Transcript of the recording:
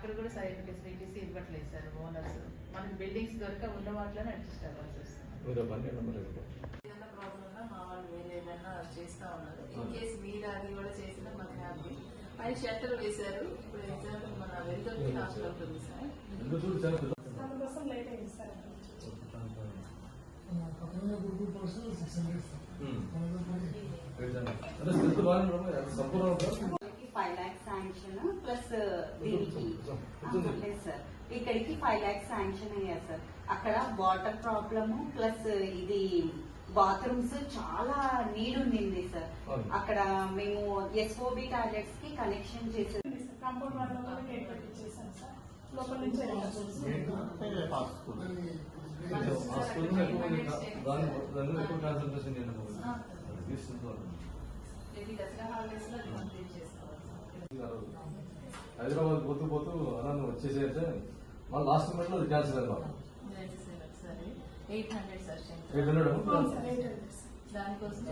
అక్కడ కూడా సరైన ఫెసిలిటీస్ ఇవ్వట్లేదు సార్ ఓనర్స్. మనకి బిల్డింగ్స్ దొరక ఉన్న వాటిలోనే అడ్జస్ట్ అవ్వాల్సి వస్తుంది. ఏదైనా ప్రాబ్లం ఉన్నా మా వాళ్ళు వేరే ఏదైనా చేస్తా ఉన్నారు. ఇన్ కేసు మీరు అది కూడా చేసినా మాకు హ్యాపీ. పై షట్టర్ వేశారు. ఇప్పుడు ఎగ్జాంపుల్ మన వెల్గొండ హాస్టల్ ఉంటుంది సార్. దానికోసం లేట్ అయింది సార్. 5 lakhs శాంక్షన్ ప్లస్ దీనికి లేదు సార్. ఇక్కడికి 5 lakhs శాంక్షన్ అయ్యారు సార్. అక్కడ వాటర్ ప్రాబ్లము ప్లస్ ఇది బాత్రూమ్స్ చాలా నీడ్ ఉండింది సార్. అక్కడ మేము SOB టాయిలెట్స్ కి కనెక్షన్ చేసాం. కాంపౌండ్ వాళ్ళ గేట్ పెట్టించేసాం సార్. లోపల నుంచి హైదరాబాద్ పోతూ పోతూ అలా వచ్చేసేస్తే మళ్ళీ లాస్ట్ మినిట్ లో క్యాన్సిల్ అయ్యారు. 800 సార్. 800 దానికోసం